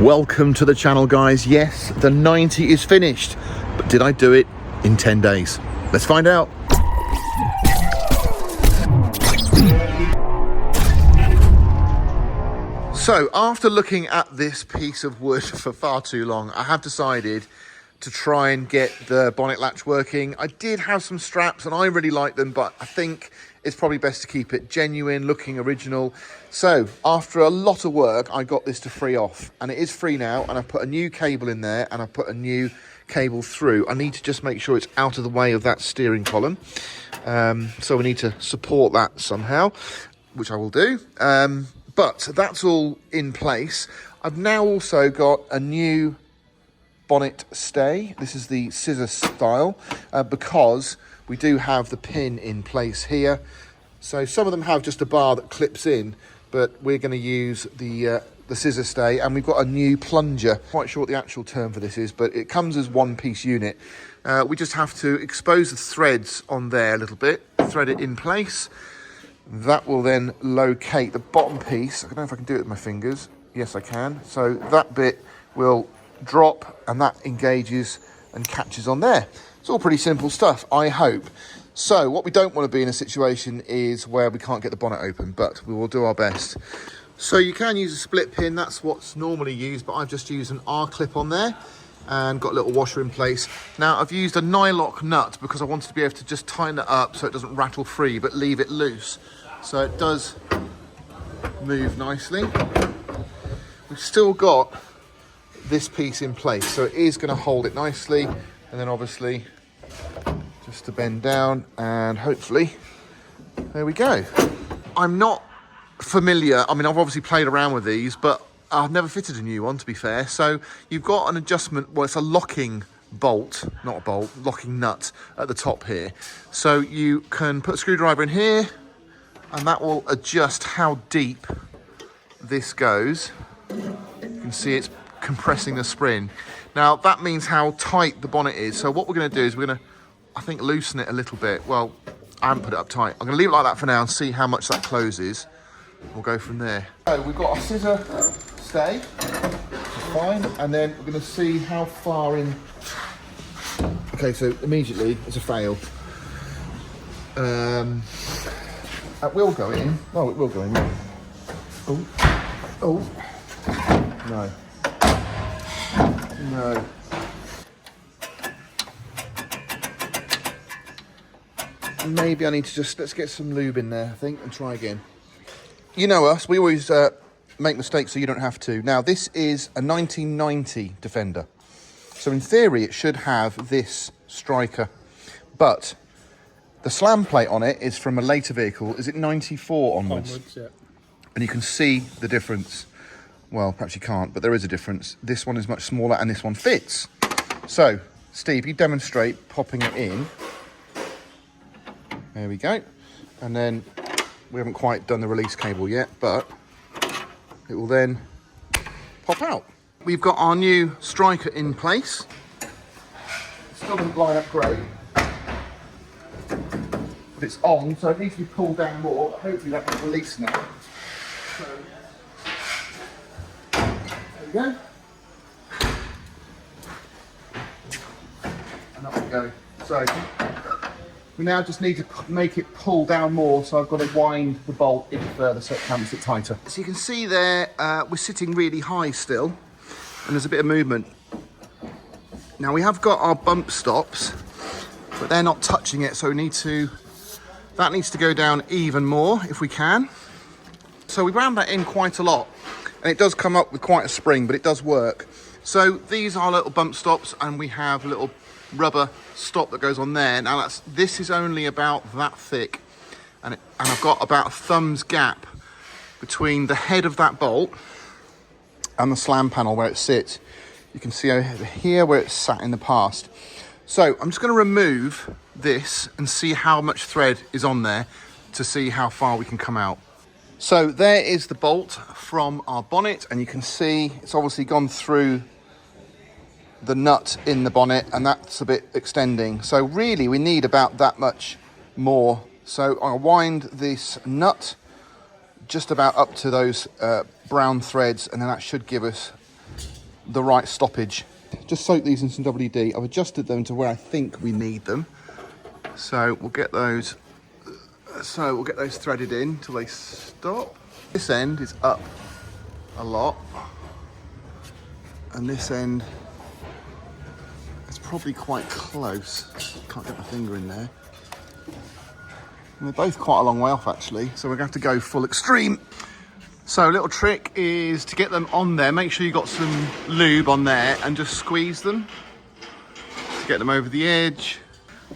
Welcome to the channel, guys. Yes, the 90 is finished, but did I do it in 10 days? Let's find out. So after looking at this piece of wood for far too long, I have decided to try and get the bonnet latch working. I did have some straps and I really like them, but I think it's probably best to keep it genuine, looking original. So after a lot of work, I got this to free off, and it is free now, and I've put a new cable in there and I've put a new cable through. I need to just make sure it's out of the way of that steering column. So we need to support that somehow, which I will do. But that's all in place. I've now also got a new bonnet stay. This is the scissor style, because we do have the pin in place here. So some of them have just a bar that clips in, but we're going to use the scissor stay, and we've got a new plunger. Quite sure what the actual term for this is, but it comes as one-piece unit. We just have to expose the threads on there a little bit, thread it in place. That will then locate the bottom piece. I don't know if I can do it with my fingers. Yes, I can. So that bit will drop, and that engages and catches on there. It's all pretty simple stuff, I hope. So what we don't want to be in a situation is where we can't get the bonnet open, but we will do our best. So you can use a split pin, that's what's normally used, but I've just used an R-clip on there and got a little washer in place. Now I've used a nylock nut because I wanted to be able to just tighten it up so it doesn't rattle free, but leave it loose. So it does move nicely. We've still got this piece in place, so it is going to hold it nicely, and then obviously just to bend down, and hopefully there we go. I'm not familiar, I mean, I've obviously played around with these, but I've never fitted a new one, to be fair. So you've got an adjustment, well, it's a locking bolt, not a bolt, locking nut at the top here. So you can put a screwdriver in here, and that will adjust how deep this goes. You can see it's compressing the spring. Now that means how tight the bonnet is. So what we're going to do is we're going to, I think, loosen it a little bit. Well, I haven't put it up tight. I'm going to leave it like that for now and see how much that closes. We'll go from there. So we've got a scissor stay, fine, and then we're going to see how far in. Okay, so immediately it's a fail. That will go in. Oh, it will go in. Oh, no. No. Maybe I need to just, let's get some lube in there, I think, and try again. You know us, we always make mistakes so you don't have to. Now, this is a 1990 Defender. So in theory, it should have this striker. But the slam plate on it is from a later vehicle. Is it 94 onwards? Onwards, yeah. And you can see the difference. Well, perhaps you can't, but there is a difference. This one is much smaller and this one fits. So, Steve, you demonstrate popping it in. There we go. And then we haven't quite done the release cable yet, but it will then pop out. We've got our new striker in place. It still doesn't line up great, but it's on, so it needs to be pulled down more. Hopefully that will release now. So, there we go. And up we go. So we now just need to make it pull down more, so I've got to wind the bolt in further so it clamps it tighter. So you can see there, we're sitting really high still, and there's a bit of movement. Now we have got our bump stops, but they're not touching it, so we need to, that needs to go down even more if we can. So we ran that in quite a lot, and it does come up with quite a spring, but it does work. So these are little bump stops, and we have a little rubber stop that goes on there. Now this is only about that thick, and I've got about a thumb's gap between the head of that bolt and the slam panel where it sits. You can see over here where it's sat in the past. So I'm just going to remove this and see how much thread is on there to see how far we can come out. So there is the bolt from our bonnet, and you can see it's obviously gone through the nut in the bonnet, and that's a bit extending. So really we need about that much more. So I'll wind this nut just about up to those brown threads, and then that should give us the right stoppage. Just soak these in some WD. I've adjusted them to where I think we need them. So we'll get those threaded in till they stop. This end is up a lot, and this end is probably quite close. Can't get my finger in there. And they're both quite a long way off actually, so we're going to have to go full extreme. So a little trick is to get them on there, make sure you've got some lube on there and just squeeze them to get them over the edge,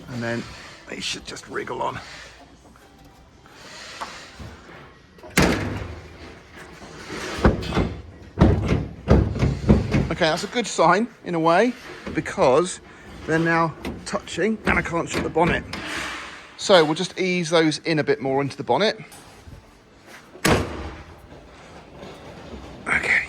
and then they should just wriggle on. Okay, that's a good sign in a way, because they're now touching and I can't shut the bonnet. So we'll just ease those in a bit more into the bonnet. Okay.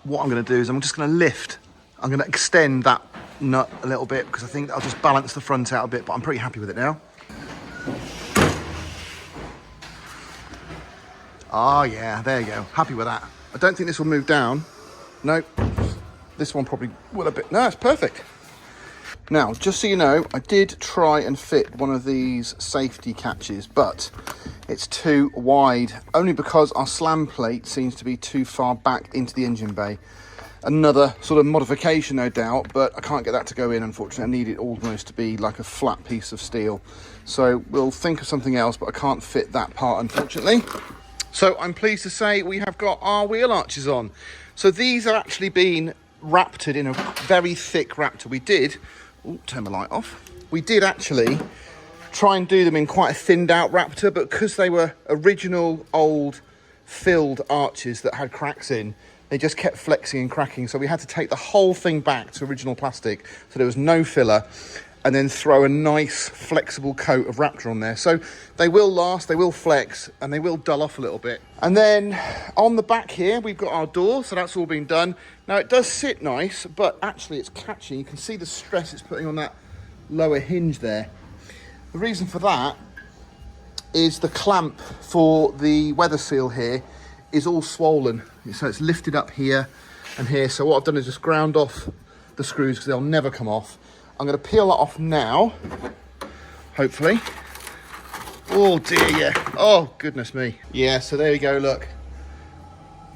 What I'm going to do is I'm just going to lift. I'm going to extend that nut a little bit because I think I'll just balance the front out a bit, but I'm pretty happy with it now. Oh yeah, there you go. Happy with that. I don't think this will move down. Nope. This one probably will a bit. No, it's perfect. Now, just so you know, I did try and fit one of these safety catches, but it's too wide, only because our slam plate seems to be too far back into the engine bay. Another sort of modification, no doubt, but I can't get that to go in, unfortunately. I need it almost to be like a flat piece of steel. So we'll think of something else, but I can't fit that part, unfortunately. So I'm pleased to say we have got our wheel arches on. So these are actually being raptored in a very thick raptor. We did, turn the light off. We did actually try and do them in quite a thinned out raptor, but because they were original old filled arches that had cracks in, they just kept flexing and cracking. So we had to take the whole thing back to original plastic. So there was no filler, and then throw a nice flexible coat of Raptor on there. So they will last, they will flex, and they will dull off a little bit. And then on the back here, we've got our door, so that's all been done. Now it does sit nice, but actually it's catching. You can see the stress it's putting on that lower hinge there. The reason for that is the clamp for the weather seal here is all swollen. So it's lifted up here and here. So what I've done is just ground off the screws because they'll never come off. I'm going to peel that off now, hopefully. Oh dear, yeah. Oh, goodness me. Yeah, so there you go, look.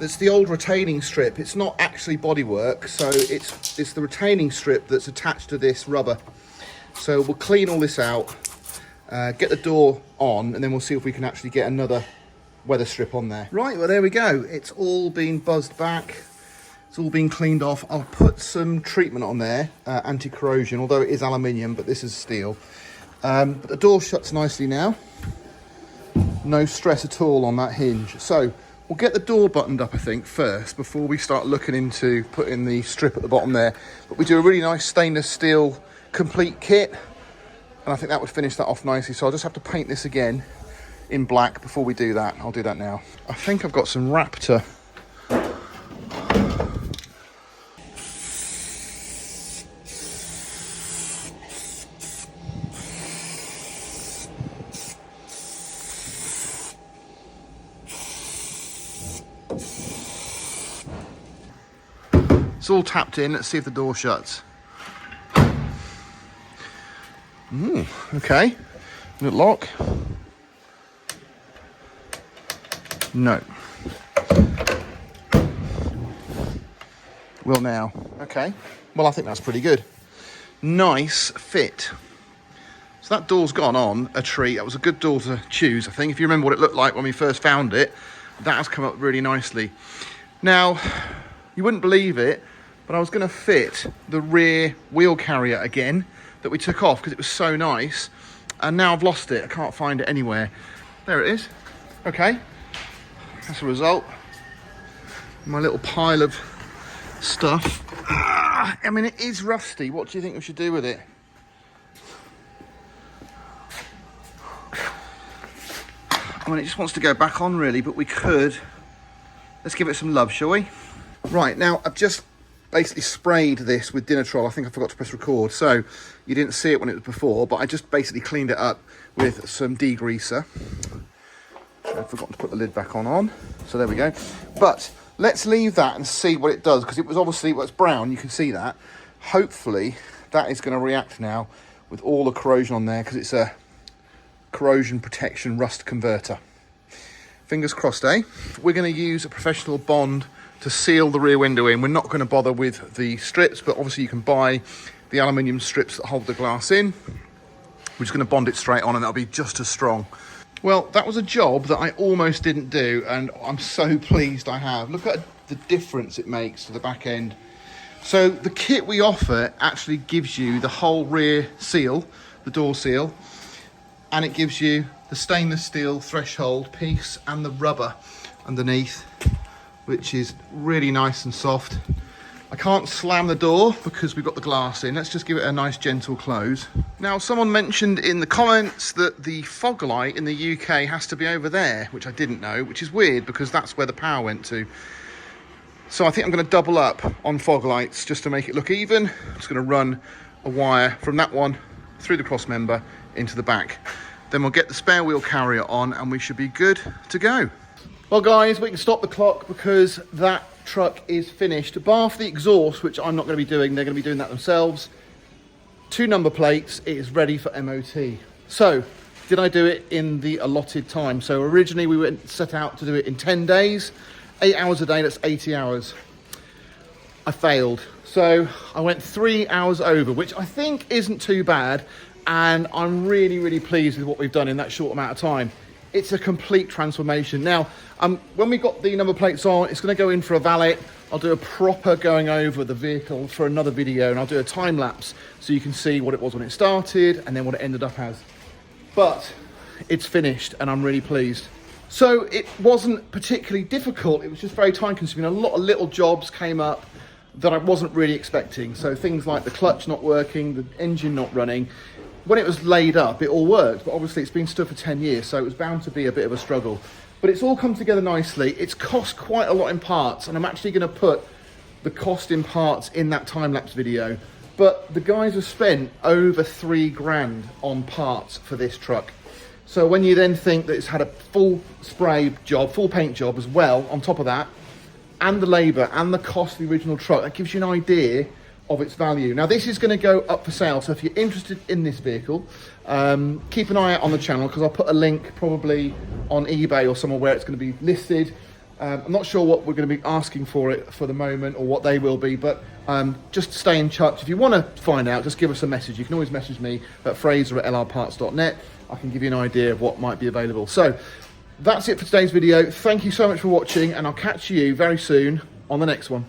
It's the old retaining strip. It's not actually bodywork, so it's the retaining strip that's attached to this rubber. So we'll clean all this out, get the door on, and then we'll see if we can actually get another weather strip on there. Right, well, there we go. It's all been buzzed back. It's all been cleaned off. I'll put some treatment on there, anti-corrosion, although it is aluminium, but this is steel. But the door shuts nicely now. No stress at all on that hinge. So we'll get the door buttoned up, I think, first, before we start looking into putting the strip at the bottom there. But we do a really nice stainless steel complete kit, and I think that would finish that off nicely. So I'll just have to paint this again in black before we do that. I'll do that now. I think I've got some Raptor. It's all tapped in. Let's see if the door shuts. Okay. Will it lock? No. Will now. Okay. Well, I think that's pretty good. Nice fit. So that door's gone on a treat. That was a good door to choose, I think. If you remember what it looked like when we first found it, that has come up really nicely. Now, you wouldn't believe it, but I was going to fit the rear wheel carrier again that we took off because it was so nice, and now I've lost it. I can't find it anywhere. There it is. Okay, that's a result. My little pile of stuff. I mean, it is rusty. What do you think we should do with it? I mean, it just wants to go back on really, but we could. Let's give it some love, shall we? Right, now I've just basically sprayed this with Dinatrol. I think I forgot to press record, so you didn't see it when it was before, but I just basically cleaned it up with some degreaser. I've forgotten to put the lid back on. So there we go. But let's leave that and see what it does, because it was obviously, well, it's brown, you can see that. Hopefully that is going to react now with all the corrosion on there, because it's a corrosion protection rust converter. Fingers crossed, eh? We're going to use a professional bond to seal the rear window in. We're not going to bother with the strips, but obviously you can buy the aluminium strips that hold the glass in. We're just going to bond it straight on, and that'll be just as strong. Well, that was a job that I almost didn't do, and I'm so pleased I have. Look at the difference it makes to the back end. So the kit we offer actually gives you the whole rear seal, the door seal, and it gives you the stainless steel threshold piece and the rubber underneath, which is really nice and soft. I can't slam the door because we've got the glass in. Let's just give it a nice gentle close. Now, someone mentioned in the comments that the fog light in the UK has to be over there, which I didn't know, which is weird because that's where the power went to. So I think I'm going to double up on fog lights just to make it look even. I'm just going to run a wire from that one through the cross member into the back. Then we'll get the spare wheel carrier on and we should be good to go. Well guys, we can stop the clock because that truck is finished. Bar for the exhaust, which I'm not going to be doing, they're going to be doing that themselves. 2 number plates, it is ready for MOT. So, did I do it in the allotted time? So originally we set out to do it in 10 days, 8 hours a day, that's 80 hours. I failed. So I went 3 hours over, which I think isn't too bad. And I'm really, really pleased with what we've done in that short amount of time. It's a complete transformation. Now, when we got the number plates on, it's going to go in for a valet. I'll do a proper going over the vehicle for another video, and I'll do a time lapse so you can see what it was when it started and then what it ended up as. But it's finished and I'm really pleased. So it wasn't particularly difficult. It was just very time consuming. A lot of little jobs came up that I wasn't really expecting. So things like the clutch not working, the engine not running. When it was laid up, it all worked, but obviously it's been stood for 10 years, so it was bound to be a bit of a struggle. But it's all come together nicely. It's cost quite a lot in parts, and I'm actually going to put the cost in parts in that time-lapse video. But the guys have spent over 3 grand on parts for this truck. So when you then think that it's had a full spray job, full paint job as well, on top of that, and the labour and the cost of the original truck, that gives you an idea of its value. Now this is going to go up for sale, so if you're interested in this vehicle, keep an eye out on the channel because I'll put a link probably on eBay or somewhere where it's going to be listed. I'm not sure what we're going to be asking for it for the moment or what they will be, but just stay in touch. If you want to find out, just give us a message. You can always message me at fraser@lrparts.net. I can give you an idea of what might be available. So that's it for today's video. Thank you so much for watching, and I'll catch you very soon on the next one.